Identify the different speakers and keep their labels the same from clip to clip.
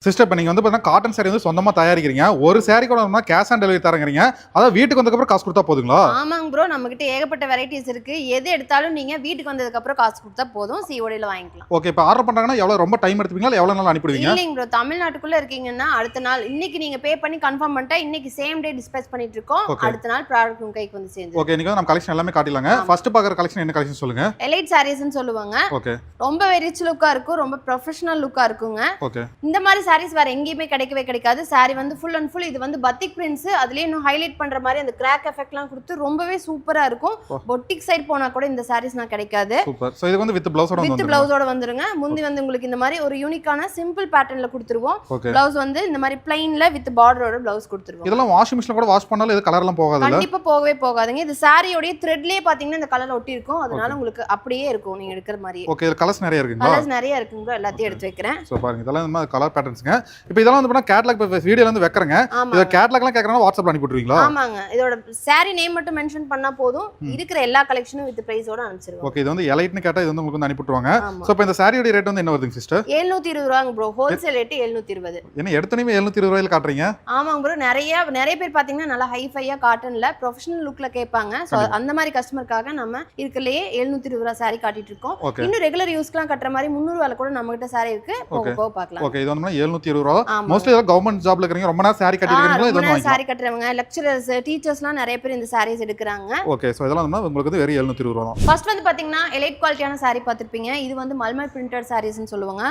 Speaker 1: Sister இப்போ நீங்கள் வந்து பார்த்தீங்கன்னா காட்டன் சாரி வந்து சொந்தமாக தயாரிக்கிறீங்க. ஒரு சாரி கூட வந்து கேஷ் ஆன் டெலிவரி தரங்கிறீங்க. அதாவது வீட்டுக்கு வந்ததுக்கப்புறம் காசு கொடுத்தா போதுங்களா?
Speaker 2: ஆமாங்க ப்ரோ, நம்மகிட்ட ஏகப்பட்ட வெரைட்டிஸ் இருக்கு. எது எடுத்தாலும் நீங்க வீட்டுக்கு வந்ததுக்கு அப்புறம் காசு கொடுத்தா போதும், சிஓடில வாங்கிக்கலாம்.
Speaker 1: ஓகே, இப்போ ஆர்டர் பண்ணுறாங்கன்னா எவ்வளோ ரொம்ப டைம் எடுத்துப்பீங்களா இல்லை எவ்வளோ நாள் அனுப்பிடுவீங்க?
Speaker 2: இல்லைங்க ப்ரோ, தமிழ்நாட்டுக்குள்ள இருக்கீங்கன்னா அடுத்த நாள் இன்னைக்கு நீங்க பே பண்ணி கன்ஃபார்ம் பண்ணிட்டா இன்னைக்கு சேம் டே டிஸ்பேச் பண்ணிட்டு இருக்கோம். அடுத்த நாள் ப்ராடக்ட் உங்க கைக்கு வந்து சேர்ந்து.
Speaker 1: ஓகே, இன்னைக்கு நம்ம கலெக்ஷன் எல்லாமே காட்டிடலாங்க. ஃபர்ஸ்ட் பார்க்குற கலெக்ஷன் என்ன கலெக்ஷன் சொல்லுங்க.
Speaker 2: எலைட் சாரீஸ்னு சொல்லுவாங்க.
Speaker 1: ஓகே,
Speaker 2: ரொம்ப ரிச் லுக்கா இருக்கும், ரொம்ப ப்ரொஃபஷனல் லுக்கா இருக்குங்க.
Speaker 1: ஓகே,
Speaker 2: இந்த மாதிரி சாரீஸ் வேற எங்கேயுமே கிடைக்கவே கிடைக்காது. சாரி வந்து ஃபுல் அண்ட் ஃபுல் இது வந்து பத்திக் பிரிண்ட்ஸ், அதுலயே இன்னும் ஹைலைட் பண்ற மாதிரி அந்த கிராக் எஃபெக்ட்லாம் கொடுத்து ரொம்பவே சூப்பரா இருக்கும். பொட்டிக் சைடு போனா கூட இந்த சாரீஸ் நான் கிடைக்காது.
Speaker 1: சூப்பர். சோ இது வந்து வித் ப்ளவுஸோட
Speaker 2: வந்துருங்க. முந்தி வந்து உங்களுக்கு இந்த மாதிரி ஒரு யூனிக்கான சிம்பிள் பேட்டர்ன்ல கொடுத்துருவோம். ப்ளவுஸ் வந்து இந்த மாதிரி பிளைன்ல வித் பார்டரோட ப்ளவுஸ் கொடுத்துருவோம்.
Speaker 1: இதெல்லாம் வாஷிங் மிஷின்ல கூட வாஷ் பண்ணாலும் இது கலர்லாம் போகாது.
Speaker 2: கண்டிப்பா போகவே போகாதுங்க. இது சாரியோட த்ரெட்லயே பாத்தீங்கன்னா இந்த கலர் ஒட்டி இருக்கும். அதனால உங்களுக்கு அப்படியே இருக்கும் நீங்க எடுக்கிற மாதிரி.
Speaker 1: ஓகே, இது கலர்ஸ் நிறைய இருக்குங்க.
Speaker 2: கலர்ஸ் நிறைய இருக்குங்க, எல்லாத்தையும் எடுத்து வைக்கிறேன்.
Speaker 1: சோ பாருங்க, இதெல்லாம் இந்த மாதிரி கலர் பேட்டர்ன்ஸ்ங்க. இப்போ இதெல்லாம் வந்து பண்ணா கேட்டலாக் வீடியோல வந்து வைக்கறங்க. இத கேட்டலாக்லாம் கேக்குறாங்க, வாட்ஸ்அப்ல அனுப்பி விட்டுருவீங்களா?
Speaker 2: ஆமாங்க, இதோட சாரி நேம் மட்டும் மென்ஷன் பண்ணா போதும், இருக்கிற எல்லா கலெக்ஷனும் வித் பிரைஸோட அனுப்பிச்சிருவோம்.
Speaker 1: ஓகே, இது வந்து எலைட்னு கேட்டா இது வந்து உங்களுக்கு வந்து அனுப்பி விட்டுருவாங்க. சோ இப்போ இந்த சாரியோட ரேட் வந்து என்ன வருதுங்க சிஸ்டர்?
Speaker 2: 720 ரூபாங்க ப்ரோ, ஹோல்சேல் ரேட் 720.
Speaker 1: என்ன எடுத்தனே 720 ரூபாயில காட்றீங்க?
Speaker 2: ஆமாங்க ப்ரோ, நிறைய பேர் பாத்தீங்கன்னா நல்லா ஹைஃபையா காட்டன்ல ப்ரொஃபஷனல் லுக்ல கேட்பாங்க. சோ அந்த மாதிரி கஸ்டமருக்காக நம்ம இருக்கலயே 720 ரூபாய் சாரி காட்டிட்டு இருக்கோம். இன்னும் ரெகுலர் யூஸ்க்குலாம் கட்டற மாதிரி 300 ரூபாயில கூட நம்ம கிட்ட சாரி இருக்கு, போக பார்க்கலாம்.
Speaker 1: ஓகே, இது வந்து 720 ரூபாய். மோஸ்ட்லி இதெல்லாம் கவர்மெண்ட் ஜாப்ல இருக்கறவங்க ரொம்ப நேரம் சாரி கட்டிட்டு இருக்கீங்களா? இது
Speaker 2: சாரி கட்டறவங்க, லெக்சரர்ஸ், டீச்சர்ஸ்லாம் நிறைய பேர் இந்த சாரீஸ் எடுக்கறாங்க.
Speaker 1: ஓகே, சோ இதெல்லாம் வந்து உங்களுக்கு வந்து வெறும் 720 ரூபாய் தான்.
Speaker 2: ஃபர்ஸ்ட் வந்து பாத்தீங்கன்னா எலைட் குவாலிட்டியான சாரி பாத்திருப்பீங்க. இது வந்து மல்மல் பிரிண்டட் சாரீஸ்னு சொல்லுவாங்க.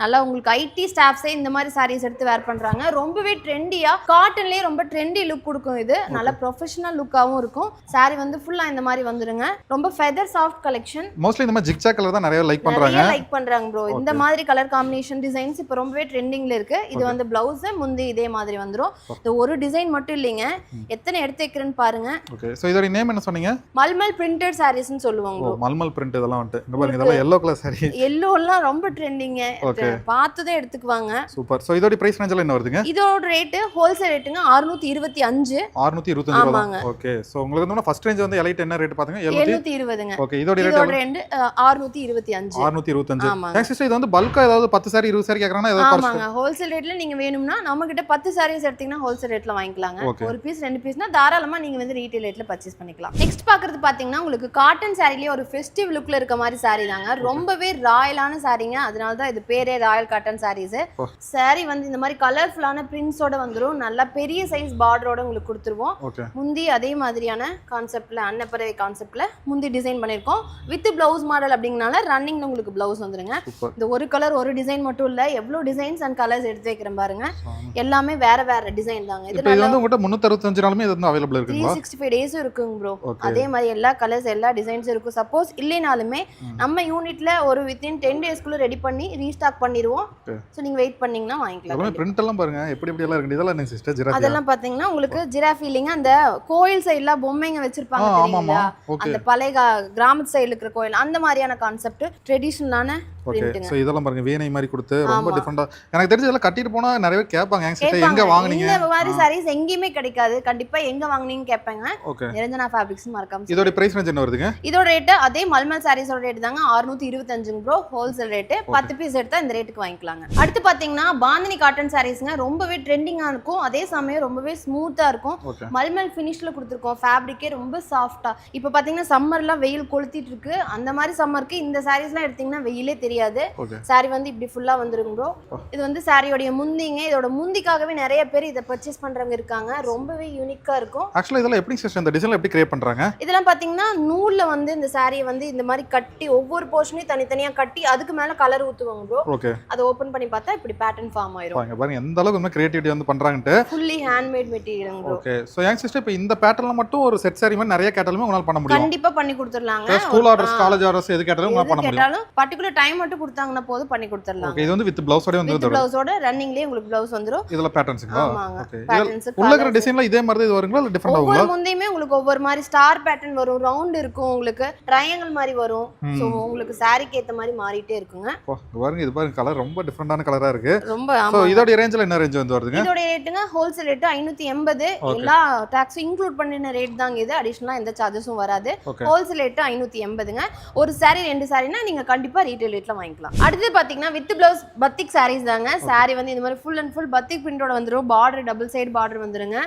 Speaker 2: நல்லா உங்களுக்கு ஐடி ஸ்டாஃப்ஸே இந்த மாதிரி சாரீஸ் எடுத்து வேர் பண்றாங்க. ரொம்பவே ட்ரெண்டியா, காட்டன்லயே ரொம்ப ட்ரெண்டி லுக் கொடுக்கும். இது நல்ல ப்ரொஃபஷனல் லுக்காவும் இருக்கும். சாரி வந்து ஃபுல்லா இந்த மாதிரி வந்துருங்க. ரொம்ப ஃபெதர் சாஃப்ட் கலெக்ஷன்.
Speaker 1: மோஸ்ட்லி இந்த மாதிரி ஜிக்ஜாக் கலர் தான் நிறைய லைக் பண்றாங்க
Speaker 2: ப்ரோ. இந்த மாதிரி கலர் காம்பினேஷன் டிசைன்ஸ் இப்போ ரொம்பவே ட்ரெண்டிங்ல இருக்கு. இது வந்து பிளவுஸ் முந்தி இதே மாதிரி வந்துரும். இது ஒரு டிசைன் மட்டும் இல்லைங்க, எத்தனை எடுத்து வைக்கிறேன்னு பாருங்க.
Speaker 1: ஓகே, சோ இதோட நேம் என்ன சொன்னீங்க?
Speaker 2: மல்மல் பிரிண்டட் சாரீஸ்னு சொல்லுவாங்க.
Speaker 1: மல்மல் பிரிண்ட் இதெல்லாம் வந்து இங்க பாருங்க, இதெல்லாம் yellow கலர் சாரி.
Speaker 2: yellowலாம் ரொம்ப ட்ரெண்டிங்க, பார்த்ததே எடுத்துக்குவாங்க.
Speaker 1: சூப்பர். சோ இதோட பிரைஸ் ரேஞ்ச்ல என்ன வருதுங்க?
Speaker 2: இதோட ரேட் ஹோல்சேல் ரேட்டுங்க 625.
Speaker 1: 625 ரூபாய். ஓகே, சோ உங்களுக்கு வந்து ஃபர்ஸ்ட் ரேஞ்ச் வந்து எலைட் என்ன ரேட் பாத்தீங்க?
Speaker 2: 720ங்க.
Speaker 1: ஓகே, இதோட ரேட்
Speaker 2: 625.
Speaker 1: 625. நெக்ஸ்ட் இது வந்து பல்கா ஏதாவது 10 சாரி 20 சாரி கேக்குறாங்கன்னா ஏதாவது குறைச்சு?
Speaker 2: ஆமாங்க, ஹோல்சேல் ரேட்ல நீங்க வேணும்னா நம்ம கிட்ட 10 சாரீஸ் எடுத்தீங்கன்னா ஹோல்சேல் ரேட்ல வாங்கிக்கலாங்க. ஒரு பீஸ் 2 பீஸ்னா தாராளமா நீங்க வந்து ரீட்டைல் ரேட்ல பர்ச்சேஸ் பண்ணிக்கலாம். நெக்ஸ்ட் பாக்குறது பாத்தீங்கன்னா உங்களுக்கு காட்டன் சாரிலயே ஒரு ஃபெஸ்டிவ் லுக்ல இருக்க மாதிரி சாரி தாங்க. ரொம்பவே ராயலான சாரிங்க, அதனால தான் இது பேரே ராயல் காட்டன் சாரீஸ். சாரி வந்து இந்த மாதிரி கலர்ஃபுல்லான பிரிண்ட்ஸோட வந்துரும். நல்ல பெரிய சைஸ் பார்டரோட உங்களுக்கு கொடுத்துருவோம். முந்தி அதே மாதிரியான கான்செப்ட்ல, அன்னப்பறவை கான்செப்ட்ல முந்தி டிசைன் பண்ணிருக்கோம். வித் பிளவுஸ் மாடல் அப்படிங்கனால ரன்னிங்ல உங்களுக்கு பிளவுஸ் வந்துருங்க. இந்த ஒரு கலர் ஒரு டிசைன் மட்டும் இல்ல, எவ்வளவு டிசைன்ஸ் அண்ட் கலர்ஸ் எடுத்து வைக்கிறேன் பாருங்க. எல்லாமே வேற வேற டிசைன் தாங்க.
Speaker 1: இது வந்து உங்ககிட்ட 365 நாளுமே இது வந்து அவேலபிள் இருக்குங்களா?
Speaker 2: 365 டேஸ் இருக்குங்க ப்ரோ. அதே மாதிரி எல்லா கலர்ஸ் எல்லா டிசைன்ஸ் இருக்கும். சப்போஸ் இல்லைனாலுமே நம்ம யூனிட்ல ஒரு வித்தின் 10 டேஸ்க்குள்ள ரெடி பண்ணி ரீஸ்டாக் பண்ணிடுவோம். சோ நீங்க வெயிட் பண்ணீங்கன்னா வாங்கிக்கலாம்.
Speaker 1: எல்லாமே பிரிண்ட் எல்லாம் பாருங்க எப்படி எப்படி எல்லாம் இருக்கு. இதெல்லாம் என்ன சிஸ்டர் ஜிராஃப்?
Speaker 2: அதெல்லாம் பாத்தீங்கன்னா உங்களுக்கு ஜிராஃப் ஃபீலிங். அந்த கோயில் சைடுல பொம்மைங்க வச்சிருப்பாங்க தெரியுமா? அந்த பழைய கிராமத்து சைடுல இருக்கிற கோயில், அந்த மாதிரியான கான்செப்ட் ட்ரெடிஷனலான பிரிண்ட்ங்க.
Speaker 1: சோ இதெல்லாம் பாருங்க வீணை மாதிரி கொடுத்து ரொம்ப டிஃபரண்டா. எனக்கு தெரிஞ்சு இதெல்லாம் கட்டிட்டு போனா நிறைய பேர் கேட்பாங்க, எங்க வாங்குனீங்க?
Speaker 2: இந்த மாதிரி சாரீஸ் எங்கேயுமே கிடைக்காது. கண்டிப்பா எங்க வாங்குனீங்க கேட்பாங்க. நிரஞ்சனா ஃபேப்ரிக்ஸ் மறக்காம.
Speaker 1: இதோட பிரைஸ் ரேஞ்ச் என்ன வருதுங்க?
Speaker 2: இதோட ரேட் அதே மல்மல் சாரீஸோட ரேட் தாங்க 625 ப்ரோ, ஹோல்சேல் ரேட். 10 பீஸ் எடுத்தா இந்த ரேட்டுக்கு வாங்கிக்கலாங்க. அடுத்து பாத்தீங்கன்னா பாந்தினி காட்டன் சாரீஸ்ங்க. ரொம்பவே ட்ரெண்டிங்கா இருக்கும், அதே சமயம் ரொம்பவே ஸ்மூத்தா இருக்கும். மல்மல் ஃபினிஷ்ல கொடுத்துருக்கோம். ஃபேப்ரிக்கே ரொம்ப சாஃப்டா. இப்போ பாத்தீங்கன்னா சம்மர்லாம் வெயில் கொளுத்திட்டு இருக்கு. அந்த மாதிரி சம்மருக்கு இந்த சாரீஸ்லாம் எடுத்தீங்கன்னா வெயிலே தெரியாது. சாரி வந்து இப்படி ஃபுல்லா வந்துரும் ப்ரோ. இது வந்து சாரியோட முந்திங்க. இதோட முந்திக்காகவே நிறைய பேர் இத பர்ச்சேஸ் பண்றவங்க இருக்காங்க. ரொம்பவே யூனிக்கா இருக்கும்.
Speaker 1: ஆக்சுவலா இதெல்லாம் எப்படி சிஸ்டர் இந்த டிசைன்ல எப்படி கிரியேட் பண்றாங்க?
Speaker 2: இதெல்லாம் பாத்தீங்கன்னா நூல்ல வந்து இந்த சாரியை வந்து இந்த மாதிரி கட்டி ஒவ்வொரு போர்ஷனையும் தனித்தனியா கட்டி அதுக்கு மேல கலர் ஊத்துவாங்க ப்ரோ.
Speaker 1: ஓகே,
Speaker 2: அதை ஓபன் பண்ணி பார்த்தா இப்படி பேட்டர்ன் ஃபார்ம் ஆயிரும்.
Speaker 1: பாருங்க எந்த அளவுக்கு நம்ம கிரியேட்டிவிட்டி வந்து பண்றாங்கன்னு.
Speaker 2: Fully handmade material bro.
Speaker 1: Okay, so young sister இப்போ இந்த பேட்டர்ன்ல மட்டும் ஒரு செட் சாரி மாதிரி நிறைய கேட்டாலுமே உங்களால பண்ண முடியும்?
Speaker 2: கண்டிப்பா பண்ணி கொடுத்துறலாங்க.
Speaker 1: ஸ்கூல் ஆர்டர்ஸ், காலேஜ் ஆர்டர்ஸ் எது கேட்டாலும் உங்களால பண்ண முடியும்.
Speaker 2: கேட்டாலும் பர்టిక్యులர் டைம் மட்டும் கொடுத்தாங்கன்னா போதும் பண்ணி கொடுத்துறலாம்.
Speaker 1: ஓகே, இது வந்து வித் பிளவுஸோட வந்து
Speaker 2: வித் பிளவுஸோட ரன்னிங்லயே உங்களுக்கு பிளவுஸ் வந்துரும்.
Speaker 1: இதெல்லாம் பேட்டர்ன்ஸ்ங்களா?
Speaker 2: ஓகே, பேட்டர்ன்ஸ்
Speaker 1: உள்ள இருக்கிற டிசைன்ல இதே மாதிரி இது வருங்களா இல்ல டிஃபரண்ட் ஆகுங்களா?
Speaker 2: ஒவ்வொரு முந்தையுமே உங்களுக்கு ஒவ்வொரு மாதிரி ஸ்டார் பேட்டர்ன் வரும், ரவுண்ட் இருக்கும், உங்களுக்கு ட்ரையாங்கிள் மாதிரி வரும். சோ உங்களுக்கு சாரிக்கு ஏத்த மாதிரி மாறிட்டே இருக்குங்க.
Speaker 1: பாருங்க இது பாருங்க கலர் ரொம்ப டிஃபரண்டான கலரா இருக்கு.
Speaker 2: ரொம்ப.
Speaker 1: சோ இதோட ரேஞ்ச்ல என்ன ரேஞ்ச் வந்து வருதுங்க?
Speaker 2: இதோட ரேட்டுங்க ஹோல்சேல் ரேட் 580. எல்லா டாக்ஸும் இன்க்ளூட் பண்ணின ரேட் தாங்க இது. அடிஷனலா எந்த சார்ஜஸும் வராது. ஹோல்சேல் ரேட் 580ங்க. ஒரு சாரி 2 சாரினா நீங்க கண்டிப்பா ரீட்டைல் ரேட்ல ரேட்ல வாங்கிக்கலாம். அடுத்து பாத்தீங்கன்னா வித் பிளவுஸ் பத்திக் சாரீஸ் தாங்க. சாரி வந்து இந்த மாதிரி ஃபுல் அண்ட் ஃபுல் பத்திக் பிரிண்டோட வந்துரும். பார்டர் டபுள் சைடு பார்டர் வந்துருங்க.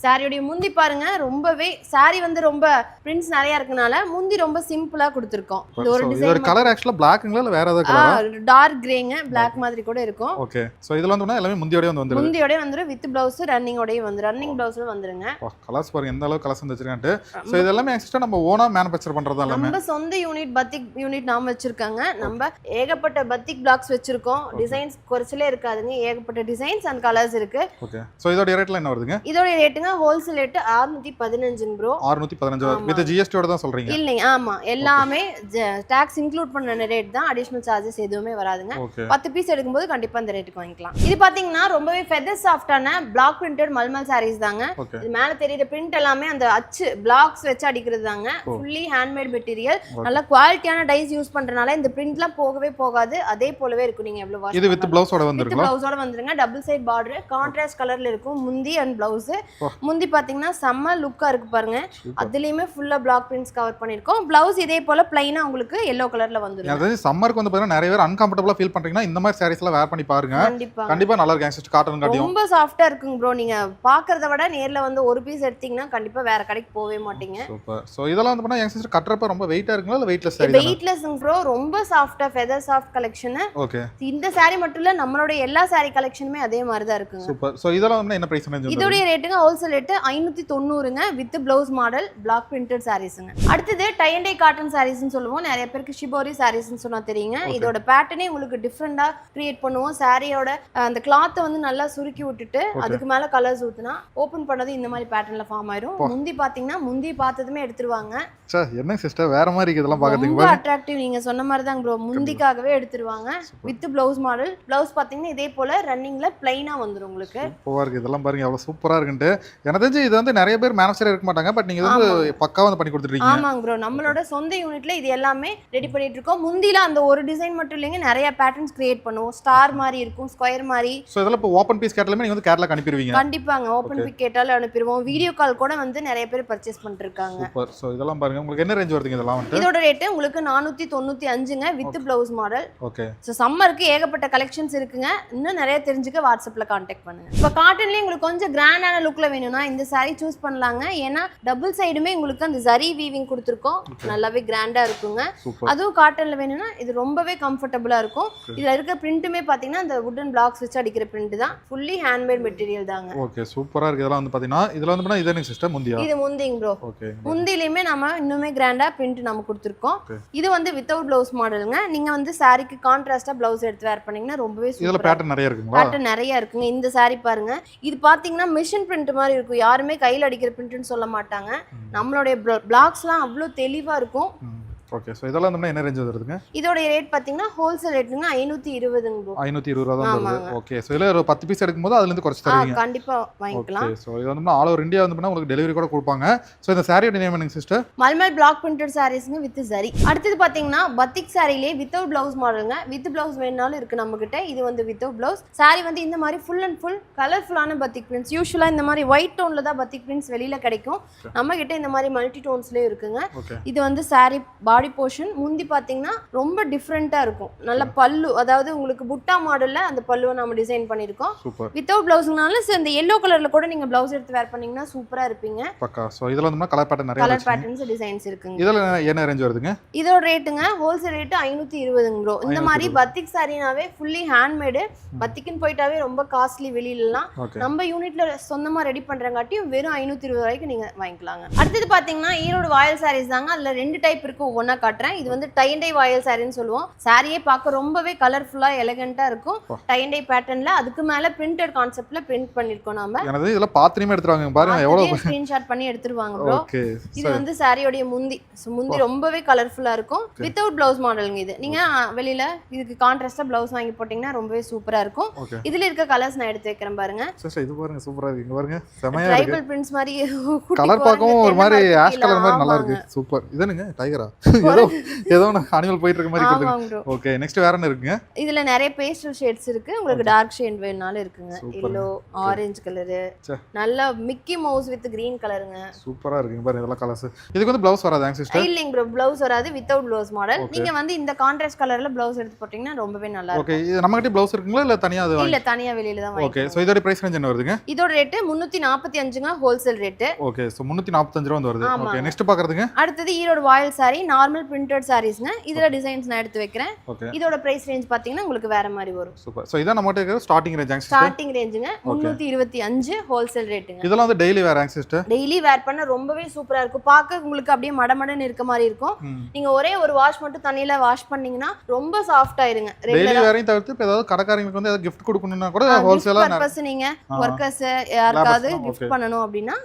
Speaker 2: சாரியோட முந்தி பாருங்க, ரொம்பவே சாரி வந்து ரொம்ப பிரிண்ட்ஸ் நிறைய இருக்கனால முந்தி ரொம்ப சிம்பிளா கொடுத்திருக்கோம். இது ஒரு டிசைன்
Speaker 1: கலர் ஆக்சுவலா பிளாக்ங்களா இல்ல வேற ஏதாவது கலரா?
Speaker 2: டார்க் கிரேங்க, பிளாக் மாதிரி கூட இருக்கும்.
Speaker 1: ஓகே சோ இதெல்லாம் வந்து எல்லாமே முந்தியோட வந்துரும்.
Speaker 2: முந்தியோட வந்துரும். வித் பிளவுஸ் ரன்னிங்கோடயே வந்துரும். ரன்னிங் பிளவுஸ்ல வந்துருங்க.
Speaker 1: கலர்ஸ் பாருங்க எந்த அளவுக்கு கலர்ஸ் வந்துச்சிருக்கான்ட்டு. சோ இதெல்லாம் எக்ஸ்ட்ரா நம்ம ஓனா மேனுஃபேக்சர் பண்றதா எல்லாமே.
Speaker 2: நம்ம சொந்த யூனிட் பத்திக் யூனிட் நாம வச்சிருக்காங்க. நம்ம ஏகப்பட்ட பத்திக் பிளாக்ஸ் வச்சிருக்கோம். டிசைன்ஸ் குறைச்சலே இருக்காதுங்க. ஏகப்பட்ட டிசைன்ஸ் அண்ட் கலர்ஸ் இருக்கு.
Speaker 1: ஓகே சோ இதோட ரேட்ல என்ன வருதுங்க?
Speaker 2: இதோட ரேட்டுங்க wholesale rate 615 bro.
Speaker 1: 615 with GST ஓட தான் சொல்றீங்க?
Speaker 2: இல்லங்க, ஆமா எல்லாமே டாக்ஸ் இன்க்ளூட் பண்ணன ரேட் தான். அடிஷனல் சார்ஜஸ் எதுவுமே வராதுங்க. 10 பீஸ் எடுக்கும்போது கண்டிப்பா அந்த ரேட்டுக்கு வாங்கிக்கலாம். இது பாத்தீங்கன்னா ரொம்பவே ஃபெதர் சாஃப்ட்டான பிளாக் பிரிண்டட் மல்மல் சாரீஸ் தாங்க. இது மேல தெரியுற பிரிண்ட் எல்லாமே அந்த அச்சு பிளாக்ஸ் வச்சு அடிக்கிறது தாங்க. Fully handmade material. நல்ல குவாலிட்டியான டைஸ் யூஸ் பண்றனால இந்த பிரிண்ட்லாம் போகவே போகாது. அதே போலவே இருக்கும். நீங்க எவ்வளவு வாஷ்
Speaker 1: இது வித் பிளவுஸோட வந்துருங்க.
Speaker 2: வித் பிளவுஸோட வந்துருங்க. டபுள் சைடு பார்டர் கான்ட்ராஸ்ட் கலர்ல இருக்கும் முந்தி அண்ட் பிளவுஸ். முந்தி பாத்தீங்கன்னா செம்ம லுக்கா இருக்கு பாருங்க. அதுலயுமே ஃபுல்லா பிளாக் பிரிண்ட்ஸ் கவர் பண்ணிருக்கோம். பிளவுஸ் இதே போல பிளைனா உங்களுக்கு yellow கலர்ல வந்துரும்.
Speaker 1: அதாவது சம்மருக்கு வந்து பாத்தீங்கன்னா நிறைய பேர் அன்கம்ஃபர்ட்டபிளா ஃபீல் பண்றீங்கன்னா இந்த மாதிரி சாரீஸ்லாம் வேர் பண்ணி பாருங்க. கண்டிப்பா நல்லா இருக்கு. சிஸ்டர் காட்டன் காட்டியும்
Speaker 2: ரொம்ப சாஃப்ட்டா இருக்குங்க ப்ரோ. நீங்க பாக்குறத விட நேர்ல வந்து ஒரு பீஸ் எடுத்தீங்கன்னா கண்டிப்பா வேற கடைக்கு போவே மாட்டீங்க.
Speaker 1: சூப்பர். சோ இதெல்லாம் வந்து பண்ணா சிஸ்டர் கட்டறப்ப ரொம்ப வெயிட்டா இருக்குங்களா இல்ல வெயிட்லெஸ் சாரி?
Speaker 2: வெயிட்லெஸ்ங்க ப்ரோ. ரொம்ப சாஃப்ட்டா ஃபெதர் சாஃப்ட் கலெக்ஷன்.
Speaker 1: ஓகே.
Speaker 2: இந்த சாரி மட்டும் இல்ல, நம்மளோட எல்லா சாரி கலெக்ஷனுமே அதே மாதிரி தான் இருக்குங்க.
Speaker 1: சூப்பர். சோ இதெல்லாம் வந்து என்ன பிரைஸ் ரேஞ்ச்?
Speaker 2: இதோட ரேட்டுங்க ஹோல்சேல் ரேட் 590ங்க with blouse model block printed சாரீஸ்ங்க. அடுத்து டை அண்ட் டை காட்டன் சாரீஸ்னு சொல்லுவோம். நிறைய பேருக்கு ஷிபோரி சாரீஸ்னு சொன்னா தெரியுங்க. இதோட பேட்டர்னே உங்களுக்கு டிஃபரெண்டா கிரியேட் பண்ணுவோம். சாரியோட அந்த கிளாத் வந்து நல்லா சுருக்கி விட்டுட்டு அதுக்கு மேல கலர்ஸ் ஊத்துனா ஓபன் பண்ணது இந்த மாதிரி பேட்டர்ன்ல ஃபார்ம் ஆயிரும். முந்தி பாத்தீங்கன்னா முந்தி பார்த்ததுமே எடுத்துருவாங்க.
Speaker 1: என்ன சிஸ்டர் வேற மாதிரி இருக்கு இதெல்லாம் பாக்கிறதுக்கு
Speaker 2: ரொம்ப அட்ராக்டிவ். நீங்க சொன்ன மாதிரி தான் ப்ரோ. முந்திக்காகவே எடுத்துருவாங்க. With blouse model. பிளவுஸ் பாத்தீங்கன்னா இதே போல ரன்னிங்ல பிளைனா வந்துரும் உங்களுக்கு. சூப்பரா
Speaker 1: இருக்கு. இதெல்லாம் பாருங்க எவ்வளவு சூப்பரா இருக்குன்னு. எனக்கு தெரிஞ்சு இது வந்து நிறைய பேர் மேனுஃபேக்சர் இருக்க மாட்டாங்க. பட் நீங்க வந்து பக்காவா வந்து பண்ணி கொடுத்துட்டீங்க.
Speaker 2: ஆமாங்க ப்ரோ. நம்மளோட சொந்த யூனிட்ல இது எல்லாமே ரெடி பண்ணிட்டு இருக்கோம். முந்தில அந்த ஒரு டிசைன் மட்டும் இல்லைங்க, நிறைய பேட்டர்ன்ஸ் கிரியேட் பண்ணுவோம். ஸ்டார் மாதிரி இருக்கும், ஸ்கொயர் மாதிரி.
Speaker 1: சோ இதெல்லாம் இப்போ ஓபன் பீஸ் கேட்டாலுமே நீங்க வந்து கேரளாக்கு அனுப்பிடுவீங்க?
Speaker 2: கண்டிப்பாங்க. ஓபன் பீஸ் கேட்டாலும் அனுப்பிடுவோம். வீடியோ கால் கூட வந்து நிறைய பேர் பர்ச்சேஸ் பண்ணிருக்காங்க.
Speaker 1: சூப்பர். சோ இதெல்லாம் பாருங்க உங்களுக்கு என்ன ரேஞ்ச் வருதுங்க இதெல்லாம் வந்து?
Speaker 2: இதோட ரேட் உங்களுக்கு 495ங்க with blouse model.
Speaker 1: Okay.
Speaker 2: So சம்மருக்கு ஏகப்பட்ட கலெக்ஷன்ஸ் இருக்குங்க. இன்னும் நிறைய தெரிஞ்சுக்க வாட்ஸ்அப்ல கான்டாக்ட் பண்ணுங்க. இப்போ காட்டன்லயே உங்களுக்கு கொஞ்சம் கிராண்டான லுக்ல வேணும்னா இந்த saree சூஸ் பண்ணலாங்க. ஏன்னா டபுள் சைடுமே உங்களுக்கு அந்த ஜரி வீவிங் கொடுத்துருக்கோம். நல்லாவே கிராண்டா இருக்குங்க. அதுவும் காட்டன்ல வேணும்னா இது ரொம்பவே கம்ஃபர்டபுளா இருக்கும். இதுல இருக்க பிரிண்ட்டுமே பாத்தீங்கன்னா அந்த வுடன் பிளாக்ஸ் வச்சு அடிக்கிற பிரிண்ட் தான். ஃபுல்லி ஹேண்ட்மேட் மெட்டீரியல் தாங்க.
Speaker 1: ஓகே சூப்பரா இருக்கு. இதெல்லாம் வந்து பாத்தீங்கன்னா இதுல வந்து பண்ணா இதே சிஸ்டம் முந்தியா?
Speaker 2: இது முந்திங் ப்ரோ.
Speaker 1: ஓகே.
Speaker 2: முந்திலயுமே நாம இன்னுமே கிராண்டா பிரிண்ட் நாம கொடுத்திருக்கோம். இது வந்து வித்தவுட் பிளவுஸ் மாடலுங்க. நீங்க வந்து சாரிக்கு கான்ட்ராஸ்டா பிளவுஸ் எடுத்து வேர் பண்ணீங்கன்னா ரொம்பவே சூப்பரா.
Speaker 1: இதுல பேட்டர்ன் நிறைய இருக்குங்களா?
Speaker 2: பேட்டர்ன் நிறைய இருக்குங்க. இந்த saree பாருங்க. இது பாத்தீங்கன்னா மிஷின் பிரிண்ட் மாதிரி இருக்கும். யாருமே கையில அடிக்கிற பிரிண்ட்னு சொல்ல மாட்டாங்க. நம்மளுடைய பிளாக்ஸ்லாம் அவ்வளவு தெளிவா இருக்கும்.
Speaker 1: ஓகே. சோ இதெல்லாம் வந்து என்ன ரேஞ்ச் வருதுங்க?
Speaker 2: இதோட ரேட் பாத்தீங்கன்னா ஹோல்சேல் ரேட்ங்க 520ங்க ப்ரோ.
Speaker 1: 520 தான் வருது. ஓகே. சோ இதுல ஒரு 10 பீஸ் எடுக்கும்போது அதுல இருந்து குறைச்சு தருவீங்க?
Speaker 2: கண்டிப்பா வாங்கிக்கலாம்.
Speaker 1: ஓகே. சோ இது வந்து ஆல் ஓவர் இந்தியா வந்து பண்ணா உங்களுக்கு டெலிவரி கூட கொடுப்பாங்க. சோ இந்த சாரியோட நேம் என்னங்க சிஸ்டர்?
Speaker 2: மல்மல் பிளாக் பிரிண்டட் சாரீஸ்ங்க வித் ஜரி. அடுத்து பாத்தீங்கன்னா பத்திக் சாரிலே வித்தவுட் பிளவுஸ் மாடலுங்க. வித் பிளவுஸ் வேணாலும் இருக்கு நம்ம கிட்ட. இது வந்து வித்தவுட் பிளவுஸ். சாரி வந்து இந்த மாதிரி ஃபுல் அண்ட் ஃபுல் கலர்ஃபுல்லான பத்திக் பிரிண்ட்ஸ். யூசுவலா இந்த மாதிரி ஒயிட் டோன்ல தான் பத்திக் பிரிண்ட்ஸ் வெளியில கிடைக்கும். நம்ம கிட்ட இந்த மாதிரி மல்டி டோன்ஸ்லயே இருக்குங்க. இது வந்து சாரி பாடி போர்ஷன். முந்தி பாத்தீங்கன்னா ரொம்ப டிஃபரெண்டா இருக்கும். நல்ல பல்லு, அதாவது உங்களுக்கு புட்டா மாடல்ல அந்த பல்லுவை நம்ம டிசைன் பண்ணிருக்கோம். வித்தவுட் பிளவுஸ்னால இந்த yellow கலர்ல கூட நீங்க பிளவுஸ் எடுத்து வேர் பண்ணீங்கன்னா சூப்பரா இருப்பீங்க.
Speaker 1: பக்கா. சோ இதல வந்து கலர் பேட்டர்ன் நிறைய
Speaker 2: கலர் பேட்டர்ன்ஸ் டிசைன்ஸ் இருக்குங்க.
Speaker 1: இதல என்ன ரேஞ்ச் வருதுங்க?
Speaker 2: இதோட ரேட்டுங்க ஹோல்சேல் ரேட் 520ங்க ப்ரோ. இந்த மாதிரி பத்திக் சாரினாவே ஃபுல்லி ஹேண்ட்மேட். பத்திக்னு போயிட்டாவே ரொம்ப காஸ்ட்லி வெளியிலலாம். நம்ம யூனிட்ல சொந்தமா ரெடி பண்றங்காட்டியும் வெறும் 520 வரைக்கும் நீங்க வாங்கிக்கலாங்க. அடுத்து பாத்தீங்கன்னா ஈரோடு வாயல் சாரீஸ் தாங்க. அதுல ரெண்டு டைப் இருக்கு. ஒவ்வொன்னா காட்டுறேன். இது வந்து டை அண்ட் டை வாயல் சாரின்னு சொல்லுவோம். சாரியே பார்க்க ரொம்பவே கலர்ஃபுல்லா எலகண்டா இருக்கும். டை அண்ட் டை பேட்டர்ன்ல அதுக்கு மேல பிரிண்டட் கான்செப்ட்ல பிரிண்ட் பண்ணிருக்கோம் நாம.
Speaker 1: எனக்கு இதெல்லாம் பாத்ரூமே எடுத்துறாங்க பாருங்க. எவ்வளவு
Speaker 2: ஸ்கிரீன்ஷாட் பண்ணி எடுத்துருவாங்க ப்ரோ. இது வந்து சாரியோட முந்தி. முந்தி ரொம்பவே கலர்ஃபுல்லா இருக்கும். வித்தவுட் பிளவுஸ் மாடலுங்க இது. நீங்க வெளியில இதுக்கு கான்ட்ராஸ்டா பிளவுஸ் வாங்கி போட்டீங்கன்னா ரொம்பவே சூப்பரா இருக்கும். இதுல இருக்க கலர்ஸ் நான் எடுத்து வைக்கிறேன் பாருங்க.
Speaker 1: சிஸ்டர் இது பாருங்க சூப்பரா இருக்கு. இங்க பாருங்க செமையா இருக்கு.
Speaker 2: ட்ரைபல் பிரிண்ட்ஸ் மாதிரி
Speaker 1: கலர் பார்க்கவும் ஒரு மாதிரி ஆஷ் கலர் மாதிரி நல்லா இருக்கு. சூப்பர். இதுனுங்க டைகரா? ஏதோ அனிமல் போயிட்டு இருக்க மாதிரி
Speaker 2: ஆமாங்க
Speaker 1: இருக்கு.
Speaker 2: ப்ரோ.
Speaker 1: ஓகே நெக்ஸ்ட் வேற என்ன இருக்குங்க?
Speaker 2: இதுல நிறைய பேஸ்டல் ஷேட்ஸ் இருக்கு. உங்களுக்கு டார்க் ஷேட் வேணும்னாலும் இருக்குங்க. எல்லோ, ஆரஞ்சு கலரு, நல்ல மிக்கி மவுஸ் வித் கிரீன் கலருங்க.
Speaker 1: சூப்பரா இருக்குங்க பாருங்க இதெல்லாம் கலர்ஸ். இதுக்கு வந்து ப்ளவுஸ் வராதாங்க சிஸ்டர்?
Speaker 2: இல்லைங்க ப்ரோ, ப்ளவுஸ் வராது. Without blouse model. நீங்க வந்து இந்த கான்ட்ராஸ்ட் கலர்ல ப்ளவுஸ் எடுத்து போட்டீங்கன்னா ரொம்பவே நல்லா இருக்கும்.
Speaker 1: ஓகே இது நம்ம கிட்ட ப்ளவுஸ் இருக்குங்களா இல்ல தனியா அது?
Speaker 2: இல்ல தனியா வெளியில தான்
Speaker 1: ஓகே
Speaker 2: வாங்கிக்கலாம்.
Speaker 1: சோ இதோட பிரைஸ் ரேஞ்ச் என்ன வருதுங்க?
Speaker 2: இதோட ரேட் 345ங்க ஹோல்சேல் ரேட்.
Speaker 1: ஓகே சோ 345 ரூபாய் வந்து வருது. ஓகே நெக்ஸ்ட் பாக்குறதுங்க?
Speaker 2: அடுத்து Erode royal saree normal printed sareesங்க. இதுல டிசைன்ஸ் நான் எடுத்து வைக்கிறேன். இதோட பிரைஸ் ரேஞ்ச் பாத்தீங்கன்னா உங்களுக்கு வேற மாதிரி வரும்.
Speaker 1: சூப்பர். சோ இதான் நம்ம கிட்ட இருக்கிற ஸ்டார்டிங் ரேஞ்ச் சிஸ்டர்.
Speaker 2: ஸ்டார்டிங் ரேஞ்சுங்க 325 ஹோல்சேல் ரேட்டுங்க.
Speaker 1: இதெல்லாம் வந்து daily wear sister.
Speaker 2: Daily wear பண்ண ரொம்பவே சூப்பரா இருக்கும். பார்க்க உங்களுக்கு அப்படியே மடமடன்னு இருக்க மாதிரி இருக்கும். நீங்க ஒரே ஒரு வாஷ் மட்டும் தண்ணியில வாஷ் பண்ணீங்கன்னா ரொம்ப சாஃப்ட் ஆயிருங்க.
Speaker 1: டெய்லி வேரையும் தவிர்த்து இப்ப ஏதாவது கடைக்காரங்களுக்கு வந்து ஏதாவது gift கொடுக்கணும்னா கூட ஹோல்சேலா
Speaker 2: பர்பஸ் நீங்க வர்க்கர்ஸ் யாருக்காவது gift பண்ணனும் அப்படினா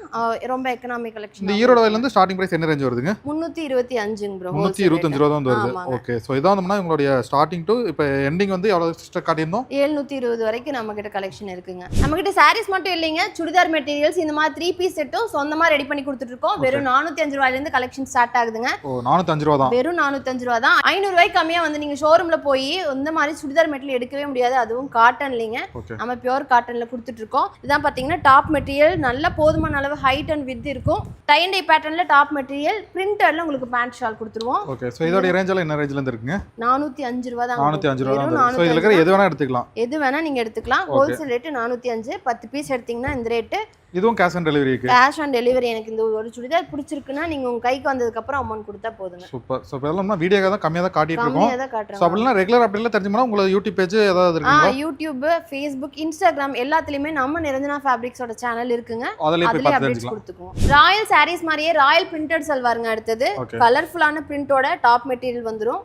Speaker 2: ரொம்ப எகனாமிக் கலெக்ஷன்.
Speaker 1: இந்த ஈரோடு வயல்ல இருந்து ஸ்டார்டிங் பிரைஸ் என்ன ரேஞ்ச் வருதுங்க?
Speaker 2: 325ங்க ப்ரோ.
Speaker 1: 325 ரூபாய் தான் வருது. ஓகே சோ இதான் வந்து உங்களுடைய ஸ்டார்டிங் டு இப்போ எண்டிங் வந்து எவ்வளவு சிஸ்டர் காட்டியிருந்தோம்?
Speaker 2: 720 வரைக்கும் நம்ம கிட்ட கலெக்ஷன் இருக்குங்க. நம்ம கிட்ட sarees மட்டும் இல்லைங்க, சுடிதார் மெட்டீரியல்ஸ் இந்த மாதிரி 3 பீஸ் செட்டும் சொந்தமா ரெடி பண்ணி கொடுத்துட்டு இருக்கோம். வெறும் 405 ரூபாயில இருந்து கலெக்ஷன் ஸ்டார்ட் ஆகுதுங்க.
Speaker 1: ஓ 405 ரூபாய் தான்.
Speaker 2: வெறும் 405 ரூபாய் தான். 500 ரூபாய்க்கு கம்மியா வந்து நீங்க ஷோரூம்ல போய் இந்த மாதிரி சுடிதார் மெட்டீரியல் எடுக்கவே முடியாது. அதுவும் காட்டன்லீங்க. நம்ம பியூர் காட்டன்ல கொடுத்துட்டு இருக்கோம். இதான் பாத்தீங்கன்னா டாப் மெட்டீரியல் நல்ல போதுமான அளவு ஹைட் அண்ட் வித் இருக்கும். டை அண்ட் டை பேட்டர்ன்ல டாப் மெட்டீரியல் பிரிண்டர்ல உங்களுக்கு பேண்ட் ஷால் கொடுத்துருவோம்.
Speaker 1: ஓகே சோ இதோட ரேஞ்ச்ல என்ன ரேஞ்ச்ல இருந்து இருக்குங்க?
Speaker 2: 405 ரூபாய் தான்.
Speaker 1: 405 ரூபாய் தான். சோ இதுல இருக்கிற எது வேணா எடுத்துக்கலாம்.
Speaker 2: எது வேணா நீங்க எடுத்துக்கலாம். Wholesale rate 405. 10 பீஸ் எடுத்தீங்கன்னா இந்த ரேட்.
Speaker 1: இதுவும் கேஷ் ஆன் டெலிவரி இருக்கு.
Speaker 2: Cash on delivery. எனக்கு இந்த ஒரு சுடிதார் பிடிச்சிருக்குன்னா நீங்க உங்க கைக்கு வந்ததுக்கு அப்புறம் அமௌண்ட் கொடுத்தா போதுங்க.
Speaker 1: சூப்பர். சோ இதெல்லாம் வீடியோல தான் கம்மியா தான் காட்டிட்டு இருக்கோம்.
Speaker 2: கம்மியா தான் காட்றோம்.
Speaker 1: சோ அப்படினா ரெகுலர் அப்டேட்ல தெரிஞ்சுக்கணும் உங்க YouTube பேஜ் ஏதாவது இருக்குங்களா?
Speaker 2: YouTube, Facebook, Instagram எல்லாத்துலயுமே நம்ம நிரஞ்சனா ஃபேப்ரிக்ஸோட சேனல் இருக்குங்க.
Speaker 1: அதுல போய் பார்த்து தெரிஞ்சுக்கலாம்.
Speaker 2: கொடுத்துக்குவோம். ராயல் sarees மாதிரியே ராயல் பிரிண்டட் சல்வாருங்க. அடுத்து கலர்ஃபுல்லான பிரிண்டோட டாப் மெட்டீரியல் வந்துரும்.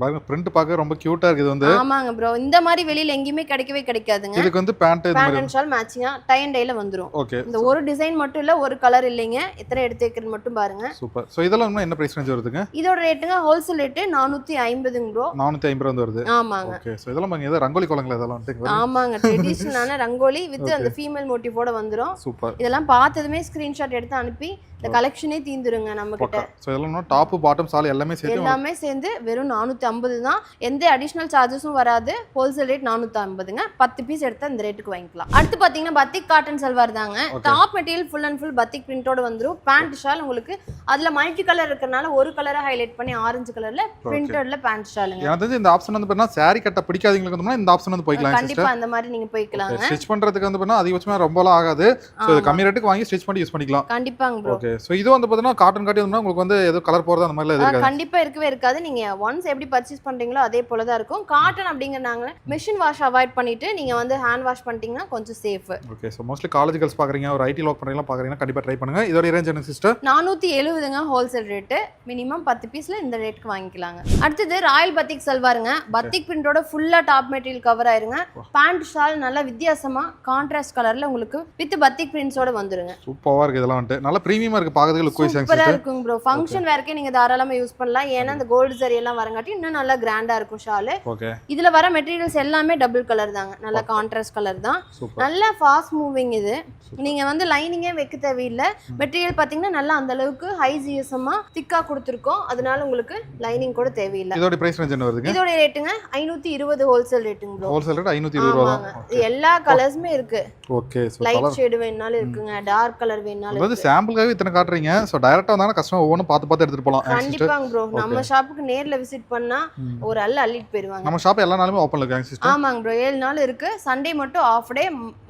Speaker 1: பாருங்க பிரிண்ட் பார்க்க ரொம்ப கியூட்டா இருக்கு இது வந்து.
Speaker 2: ஆமாங்க ப்ரோ. இந்த மாதிரி வெளியில எங்கயுமே கிடைக்காதுங்க.
Speaker 1: இதுக்கு வந்து பேண்ட்
Speaker 2: அண்ட் ஷால் மேட்சிங்கா டை அண்ட் டைல வந்துரும்.
Speaker 1: ஓகே
Speaker 2: இந்த ஒரு டிசைன் மட்டும் இல்ல, ஒரு கலர் இல்லைங்க. எத்தனை எடுத்து வைக்கிறது மட்டும் பாருங்க.
Speaker 1: சூப்பர். சோ இதெல்லாம் என்ன பிரைஸ் ரேஞ்ச் வருதுங்க?
Speaker 2: இதோட ரேட்டுங்க ஹோல்சேல் ரேட் 450 ப்ரோ.
Speaker 1: 450 வருது.
Speaker 2: ஆமாங்க.
Speaker 1: ஓகே சோ இதெல்லாம் பாருங்க ஏதோ ரங்கோலி கோலங்களா இதெல்லாம் வந்து.
Speaker 2: ஆமாங்க ட்ரெடிஷனலான ரங்கோலி வித் அந்த ஃபீமேல் மோட்டிவோட வந்துரும்.
Speaker 1: சூப்பர்.
Speaker 2: இதெல்லாம் பார்த்ததுமே ஸ்கிரீன்ஷாட் எடுத்து அனுப்பி இந்த கலெக்ஷனே தீந்துருங்க நம்ம கிட்ட.
Speaker 1: சோ இதெல்லாம் டாப் பாட்டம் சால் எல்லாமே
Speaker 2: சேர்ந்து வெறும் 450 தான். எந்த அடிஷனல் சார்ஜஸும் வராது. Wholesale rate 450ங்க. 10 பீஸ் எடுத்தா இந்த ரேட்டுக்கு வாங்கிக்கலாம். அடுத்து பாத்தீங்கன்னா பத்திக் காட்டன் சல்வார் தாங்க. Top material full and full batik பிரிண்டோட வந்துரும். பேண்ட் ஷால் உங்களுக்கு அதுல மல்டி கலர் இருக்கறனால ஒரு கலரை ஹைலைட் பண்ணி ஆரஞ்சு கலர்ல பிரிண்டட்ல பேண்ட் ஷாலுங்க.
Speaker 1: எனக்கு இந்த ஆப்ஷன் வந்து பார்த்தா saree கட்ட பிடிக்காதவங்களுக்கு வந்து இந்த ஆப்ஷன் வந்து போய்க்கலாம் சிஸ்டர்.
Speaker 2: கண்டிப்பா அந்த மாதிரி நீங்க போய்க்கலாங்க.
Speaker 1: ஸ்டிட்ச் பண்றதுக்கு வந்து பார்த்தா அதிகபட்சமா ரொம்பலாம் ஆகாது. சோ இது கம்மி ரேட்டுக்கு வாங்கி ஸ்டிட்ச் பண்ணி யூஸ் பண்ணிக்கலாம்.
Speaker 2: கண்டிப்பாங்க ப்ரோ.
Speaker 1: ஓகே சோ இது வந்து பார்த்தா காட்டன் காட்டி வந்து உங்களுக்கு வந்து ஏதோ கலர் போறது அந்த மாதிரி இருக்காது.
Speaker 2: கண்டிப்பா இருக்கவே இருக்காது. நீங்க ஒன்ஸ் எப்படி பர்ச்சேஸ் பண்றீங்களோ அதே போல தான் இருக்கும். காட்டன் அப்படிங்கறாங்க மெஷின் வாஷ் அவாய்ட் பண்ணிட்டு நீங்க வந்து ஹேண்ட் வாஷ் பண்ணிட்டீங்கன்னா கொஞ்சம் safe.
Speaker 1: Okay so mostly college girls பாக்குறீங்க ஒரு ஐடி லோக் பண்றீங்க பாக்குறீங்கன்னா கண்டிப்பா ட்ரை பண்ணுங்க. இதோட ரேஞ்ச் என்ன சிஸ்டர்?
Speaker 2: 470ங்க ஹோல்சேல் ரேட். மினிமம் 10 பீஸ்ல இந்த ரேட்க்கு வாங்கிக்கலாங்க. அடுத்து ராயல் பத்திக் சல்வாருங்க. பத்திக் பிரிண்டோட ஃபுல்லா டாப் மெட்டீரியல் கவர் ஆயிருங்க. பேண்ட் ஷால் நல்ல வித்தியாசமா கான்ட்ராஸ்ட் கலர்ல உங்களுக்கு வித் பத்திக் பிரிண்ட்ஸோட வந்துருங்க.
Speaker 1: சூப்பரா இருக்கு இதெல்லாம் வந்து. நல்ல பிரீமியமா இருக்கு பாக்கிறதுக்கு லுக் வைஸ்
Speaker 2: சூப்பரா இருக்குங்க ப்ரோ. ஃபங்க்ஷன் வேர்க்கே நீங்க தாராளமா யூஸ் பண்ணலாம். ஏன்னா இந்த கோல்ட் ஜரி எல்லாம் வரங்காட்டி இன்னும் நல்லா கிராண்டா இருக்கும் ஷால்.
Speaker 1: ஓகே
Speaker 2: இதுல வர மெட்டீரியல்ஸ் எல்லாமே டபுள் கலர் தாங்க. நல்ல கான்ட்ராஸ்ட் கலர் தான். நல்ல ஃபாஸ்ட் மூவிங் இது. நீங்க வந்து லைனிங்கே வைக்க தேவையில்லை. மெட்டீரியல் பாத்தீங்கன்னா நல்லா அந்த அளவுக்கு ஹை ஜிஎஸ்எம்மா திக்கா கொடுத்துருக்கோம். அதனால உங்களுக்கு லைனிங் கூட தேவையில்லை.
Speaker 1: இதோட பிரைஸ் ரேஞ்ச் என்ன வருதுங்க?
Speaker 2: இதோட ரேட்டுங்க 520 ஹோல்சேல் ரேட்டுங்க ப்ரோ.
Speaker 1: ஹோல்சேல் ரேட் 520 ரூபாய் தான்.
Speaker 2: எல்லா கலர்ஸ்மே இருக்கு.
Speaker 1: ஓகே சோ
Speaker 2: லைட் ஷேட் வேணாலும் இருக்குங்க. டார்க் கலர் வேணாலும்
Speaker 1: இருக்கு. சாம்பிளுக்காக இத்தனை காட்றீங்க. சோ டைரக்டா வந்தாங்க கஸ்டமர் ஒவ்வொரு பார்த்து எடுத்துட்டு போலாம்.
Speaker 2: கண்டிப்பாங்க ப்ரோ. நம்ம ஷாப்புக்கு நேர்ல விசிட் பண்ணா ஒரு அள்ளிட்டு போயிடுவாங்க.
Speaker 1: நம்ம ஷாப் எல்லா நாளுமே ஓபன்ல இருக்கு சிஸ்டர்.
Speaker 2: ஆமாங்க ப்ரோ. 7 நாள் இருக்கு. சண்டே மட்டும் ஆஃப் டே.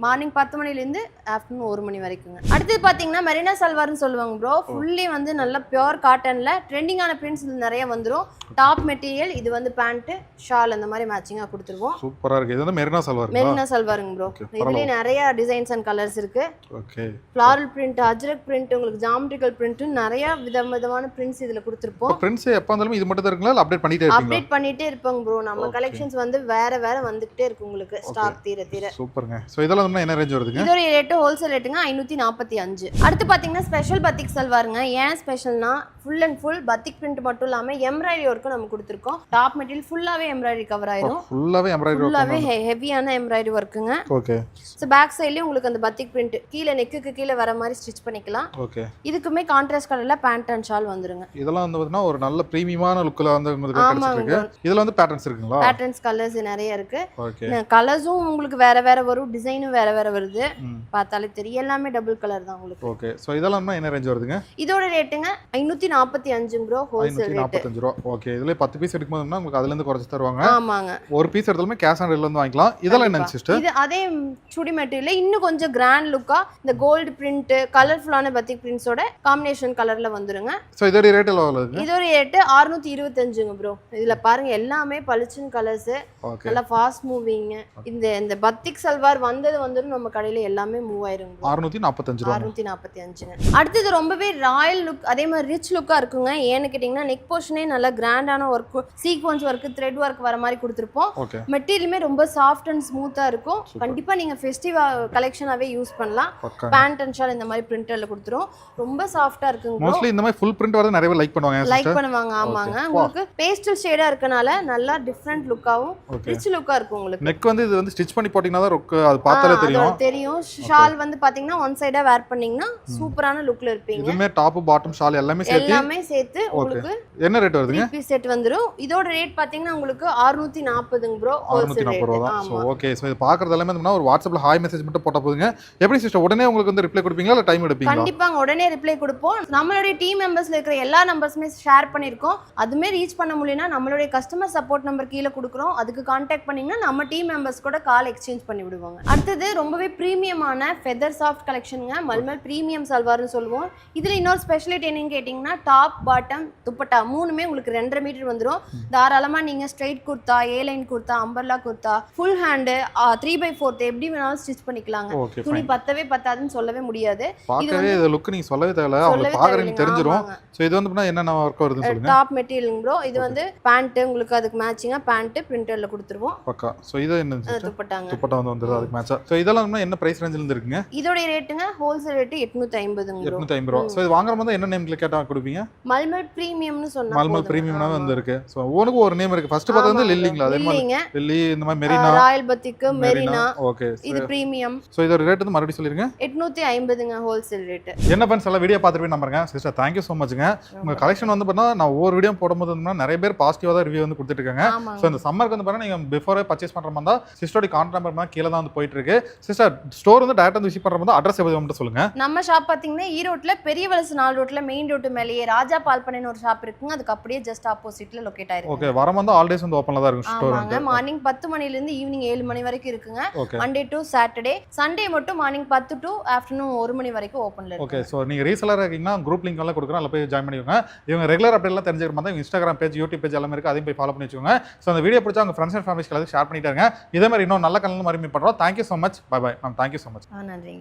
Speaker 2: மார்னிங் 10 மணில இருந்து ஆஃப்டர்நூன் 1 மணி வரைக்குங்க. அடுத்து பாத்தீங்கன்னா மெரினா சல்வார்னு சொல்லுவாங்க ப்ரோ. ஃபுல்லி வந்து நல்ல பியூர் காட்டன்ல ட்ரெண்டிங்கான பிரிண்ட்ஸ் நிறைய வந்துரும். டாப் மெட்டீரியல் இது வந்து பேண்ட் ஷால் அந்த மாதிரி மேட்சிங்கா கொடுத்துருவோம்.
Speaker 1: சூப்பரா இருக்கு. இது வந்து மெரினா சல்வார்.
Speaker 2: மெரினா சல்வாருங்க ப்ரோ. இதுலயே நிறைய டிசைன்ஸ் அண்ட் கலர்ஸ் இருக்கு.
Speaker 1: Okay
Speaker 2: floral print, Ajrakh print, உங்களுக்கு ஜாமெட்ரிக்கல் பிரிண்ட் நிறைய விதவிதமான பிரிண்ட்ஸ் இதுல கொடுத்திருப்போம்.
Speaker 1: பிரிண்ட்ஸ் எப்ப வந்தாலும் இது மட்டும் தான் இருக்குங்களா இல்ல அப்டேட் அப்டேட் பண்ணிட்டே இருப்பீங்களா?
Speaker 2: அப்டேட் பண்ணிட்டே இருப்பாங்க ப்ரோ. நம்ம
Speaker 1: Okay.
Speaker 2: கலெக்ஷன்ஸ் வந்து வேற வேற வந்துகிட்டே இருக்கு உங்களுக்கு ஸ்டாக் தீர தீர.
Speaker 1: சூப்பர்ங்க. சோ இதெல்லாம் வந்து என்ன ரேஞ்ச் வருதுங்க?
Speaker 2: இதோட ரேட் ஹோல்சேல் ரேட்டுங்க 545. அடுத்து பாத்தீங்கன்னா ஸ்பெஷல் பத்திக் சல்வாருங்க. ஏன் ஸ்பெஷல்னா full and full batik print மட்டும் இல்லாம எம்ப்ராய்டரி ஒர்க்கும் நம்ம கொடுத்துருக்கோம். டாப் மெட்டீரியல் ஃபுல்லாவே எம்ப்ராய்டரி கவர் ஆயிரும்.
Speaker 1: ஃபுல்லாவே எம்ப்ராய்டரி
Speaker 2: ஃபுல்லாவே ஹெவியான எம்ப்ராய்டரி ஒர்க்குங்க.
Speaker 1: ஓகே.
Speaker 2: சோ பேக் சைடுலயும் உங்களுக்கு அந்த பத்திக் பிரிண்ட் கீழ நெக்குக்கு கீழ வர மாதிரி ஸ்டிச் பண்ணிக்கலாம்.
Speaker 1: ஓகே.
Speaker 2: இதுக்குமே கான்ட்ராஸ்ட் கலர்ல பேண்ட் அண்ட் ஷால் வந்துருங்க.
Speaker 1: இதெல்லாம் வந்து பாத்தீங்கன்னா ஒரு நல்ல பிரீமியமான லுக்ல வந்து உங்களுக்கு கிடைச்சிருக்கு. இதுல வந்து பேட்டர்ன்ஸ் இருக்குங்களா?
Speaker 2: பேட்டர்ன்ஸ் கலர்ஸ் நிறைய இருக்கு.
Speaker 1: ஓகே.
Speaker 2: கலர்ஸும் உங்களுக்கு வேற வேற வரும், டிசைனும் வேற வேற வருது. பார்த்தாலே தெரியும் எல்லாமே டபுள் கலர் தான் உங்களுக்கு.
Speaker 1: ஓகே. சோ இதெல்லாம் என்ன ரேஞ்ச் வருதுங்க?
Speaker 2: இதோட ரேட்டுங்க 545 ப்ரோ ஹோல்சேல் ரேட்.
Speaker 1: 545 ரூபாய். ஓகே. இதுல 10 பீஸ் எடுக்கும்போதுனா உங்களுக்கு அதுல இருந்து குறைச்சு தருவாங்க.
Speaker 2: ஆமாங்க.
Speaker 1: ஒரு பீஸ் எடுத்தாலுமே கேஷ் ஆன் டெலிவரில இருந்து வாங்கிக்கலாம். இதெல்லாம் என்ன சிஸ்டர்?
Speaker 2: இது அதே சுடி மெட்டீரியல் இன்னும் கொஞ்சம் கிராண்ட் லுக்கா இந்த கோல்ட் பிரிண்ட் கலர்ஃபுல்லான பத்திக் பிரிண்ட்ஸோட காம்பினேஷன் கலர்ல வந்துருங்க.
Speaker 1: சோ இதோட ரேட் எவ்வளவு வருதுங்க?
Speaker 2: இதோட ரேட் 625 ப்ரோ. இதுல பாருங்க எல்லாமே பளிச்சின் கலர்ஸ்.
Speaker 1: ஓகே.
Speaker 2: நல்லா ஃபாஸ்ட் மூவிங். இந்த பத்திக் சல்வார் வந்தது நம்ம கடையில எல்லாமே மூவ் ஆயிருங்க.
Speaker 1: 645 ரூபாய்.
Speaker 2: 645. அடுத்து ரொம்பவே ராயல் லுக் அதே மாதிரி ரிச் லுக்கா இருக்குங்க. ஏன்னு கேட்டீங்கன்னா நெக் போர்ஷனே நல்லா கிராண்டான work, sequence work, thread work வர மாதிரி கொடுத்துருப்போம்.
Speaker 1: ஓகே.
Speaker 2: மெட்டீரியலுமே ரொம்ப சாஃப்ட் அண்ட் ஸ்மூத்தா இருக்கும். கண்டிப்பா நீங்க ஃபெஸ்டிவ் கலெக்ஷனாவே யூஸ் பண்ணலாம். பேண்ட் அண்ட் ஷால் இந்த மாதிரி பிரிண்டர்ல கொடுத்துரும். ரொம்ப சாஃப்ட்டா இருக்குங்க.
Speaker 1: மோஸ்ட்லி இந்த மாதிரி ஃபுல் பிரிண்ட் வரது நிறைய பேர் லைக் பண்ணுவாங்க.
Speaker 2: லைக் பண்ணுவாங்க. ஆமாங்க. உங்களுக்கு பேஸ்டல் ஷேடா இருக்கனால நல்லா டிஃபரண்ட் லுக்காவும் ரிச் லுக்கா இருக்கும் உங்களுக்கு.
Speaker 1: நெக் வந்து இது வந்து ஸ்டிட்ச் பண்ணி போட்டீங்கன்னா தான் அது பார்த்தாலே
Speaker 2: தெரியும். ஷால் வந்து பாத்தீங்கன்னா ஒன் சைடா வேர் பண்ணீங்கன்னா சூப்பரான லுக்ல இருப்பீங்க.
Speaker 1: இதுமே டாப் பாட்டம் ஷால் எல்லாமே சேர்த்து உங்களுக்கு என்ன ரேட் வருதுங்க?
Speaker 2: பீஸ் செட் வந்துரும். இதோட ரேட் பாத்தீங்கன்னா உங்களுக்கு 640 bro wholesale rate.
Speaker 1: So okay. So இது பார்க்கறது எல்லாமே வந்து ஒரு வாட்ஸ்அப்ல ஹாய் மெசேஜ் மட்டும் போட்டா போதுங்க. எப்படி சிஸ்டர் உடனே உங்களுக்கு வந்து ரிப்ளை கொடுப்பீங்களா இல்ல டைம் எடுப்பீங்களா?
Speaker 2: கண்டிப்பாங்க உடனே ரிப்ளை கொடுப்போம். நம்மளுடைய டீம் மெம்பர்ஸ்ல இருக்கிற எல்லா நம்பர்ஸுமே ஷேர் பண்ணிருக்கோம். அதுமே ரீச் பண்ண முடியலனா நம்மளுடைய கஸ்டமர் சப்போர்ட் நம்பர் கீழ கொடுக்குறோம். அதுக்கு கான்டாக்ட் பண்ணீங்கன்னா நம்ம டீம் மெம்பர்ஸ் கூட கால் எக்ஸ்சேஞ்ச் பண்ணி விடுவாங்க. அடுத்தது ரொம்பவே பிரீமியமான ஃபெதர் சாஃப்ட் கலெக்ஷனுங்க. மல்மல் பிரீமியம் சல்வார்னு சொல்லுவோம். இதுல இன்னொரு ஸ்பெஷாலிட்டி என்னன்னு கேட்டிங்கன்னா டாப் பாட்டம் துப்பட்டா மூணுமே உங்களுக்கு 2.5 மீட்டர் வந்துரும். தாராளமா நீங்க straight kurta, A line kurta, umbrella kurta, full hand 3/4 எப்படி வேணாலும் ஸ்டிச் பண்ணிக்கலாங்க. துணி பத்தாதுன்னு சொல்லவே முடியாது.
Speaker 1: பார்க்கவே இந்த லுக் நீங்க சொல்லவே தேவையில்ல. அவங்க பாக்குறவங்க தெரிஞ்சிரும். சோ இது வந்து என்னென்ன வர்க் வருதுன்னு சொல்லுங்க.
Speaker 2: Top material bro. இது வந்து பேண்ட் உங்களுக்கு அதுக்கு மேட்சிங்கா பேண்ட் பிரிண்டர்ல கொடுத்துருவோம்.
Speaker 1: பக்கா. சோ இது என்ன
Speaker 2: துப்பட்டாங்க.
Speaker 1: துப்பட்டா வந்துருது அதுக்கு மேட்சா. சோ இதெல்லாம் என்ன பிரைஸ் ரேஞ்சில இருந்து இருக்குங்க?
Speaker 2: இதோட ரேட்டுங்க ஹோல்சேல் ரேட் 850 ப்ரோ.
Speaker 1: 850 ரூபாய். சோ இது வாங்குறப்ப என்ன நேம்ல கேட்டா கொடுப்பீங்க?
Speaker 2: மல்மல் பிரீமியம்னு சொன்னா
Speaker 1: மல்மல் பிரீமியம்னா வந்து இருக்கு. சோ ஒவ்வொருக்கு ஒரு நேம் இருக்கு. ஃபர்ஸ்ட் பார்த்தது வந்து லில்லிங்களா? அதே மாதிரி லில்லி இந்த மாதிரி மெரினா,
Speaker 2: ராயல் பத்திக், மெரினா.
Speaker 1: ஓகே.
Speaker 2: இது பிரீமியம்.
Speaker 1: சோ இதோட ரேட் வந்து மறுபடியும் சொல்லிருங்க.
Speaker 2: 850ங்க ஹோல்சேல் ரேட்.
Speaker 1: என்ன ஃப்ரெண்ட்ஸ் எல்லாம் வீடியோ பார்த்துட்டு நம்புறேன். Sister thank you so muchங்க. உங்க கலெக்ஷன் வந்து பார்த்தா நான் ஒவ்வொரு வீடியோ போடும்போது நிறைய பேர் பாசிட்டிவா தான் ரிவ்யூ வந்து கொடுத்துட்டு இருக்காங்க. சோ இந்த சம்மருக்கு வந்து பாருங்க நீங்க பிஃபோரே பர்ச்சேஸ் பண்ற மாதிரி தான் சிஸ்டரோட கான்டாக்ட் நம்பர் கீழ தான் வந்து போயிட்டு இருக்கு. சிஸ்டர் ஸ்டோர் வந்து டைரக்டா வந்து விசிட் பண்ற மாதிரி அட்ரஸ் எவ்வளவு மட்டும் சொல்லுங்க.
Speaker 2: நம்ம ஷாப் பாத்தீங்கன்னா ஈரோட்ல பெரிய வலசு 4 ரோட்ல மெயின் ரோட் மேலேயே ராஜா பால் பண்ணைன்னு ஒரு ஷாப் இருக்குங்க. அதுக்கு அப்படியே ஜஸ்ட் ஆப்போசிட்ல லொகேட் ஆயிருக்கு.
Speaker 1: ஓகே. வாரம் வந்து ஆல் டேஸ் வந்து ஓபன்ல தான் இருக்கும் ஸ்டோர்.
Speaker 2: ஆமாங்க. மார்னிங் 10 மணில இருந்து ஈவினிங் 7 மணி வரைக்கும் இருக்குங்க. Monday to Saturday. சண்டே மட்டும் மார்னிங் 10 டு ஆஃப்டர்நூன் 1 மணி வரைக்கும் ஓபன்ல இருக்கு.
Speaker 1: ஓகே. சோ நீங்க ரீசெலரா இருக்கீங்கன்னா குரூப் லிங்க் எல்லாம் கொடுக்குறேன். அதுல போய் ஜாயின் பண்ணிக்கோங்க. இவங்க ரெகுலர் அப்டேட் எல்லாம் தெரிஞ்சுக்கிற மாதிரி இன்ஸ்டாகிராம் பேஜ், யூடியூப் பேஜ் எல்லாமே இருக்கு. அதையும் போய் ஃபாலோ பண்ணி வச்சுக்கோங்க. சோ அந்த வீடியோ பிடிச்சா உங்க ஃப்ரெண்ட்ஸ் அண்ட் ஃபேமிலிஸ்க்கு ஷேர் பண்ணிட்டாங்க. இதே மாதிரி இன்னும் நல்ல கலந்து மாதிரி மீட் பண்றோம். Thank you so much. Bye bye. Thank you so much.
Speaker 2: நன்றி.